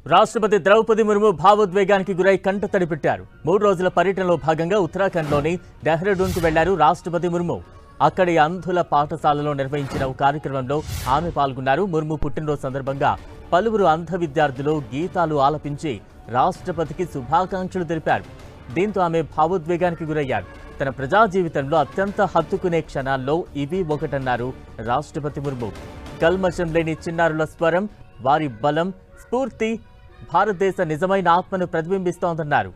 రాష్ట్రపతి ద్రౌపది ముర్ము భావోద్వేగానికి గురై కంటతడి పెట్టారు. 3 రోజుల పర్యటనలో భాగంగా ఉత్తరాఖండ్లోని డెహ్రాడూన్కు వెళ్లారు రాష్ట్రపతి ముర్ము. అక్కడి అంధుల పాఠశాలలో నిర్వహించిన ఒక కార్యక్రమంలో ఆమె పాల్గొన్నారు. ముర్ము పుట్టినరోజు సందర్భంగా పలువురు అంధ విద్యార్థులు గీతాలు ఆలపించి రాష్ట్రపతికి శుభాకాంక్షలు తెలిపారు. దీంతో ఆమె భావోద్వేగానికి గురయ్యారు. తన ప్రజా జీవితంలో అత్యంత హత్తుకునే క్షణాల్లో ఇవి ఒకటన్నారు రాష్ట్రపతి ముర్ము. కల్మషం లేని చిన్నారుల స్వరం, వారి బలం, స్ఫూర్తి భారతదేశ నిజమైన ఆత్మను ప్రతిబింబిస్తోందన్నారు.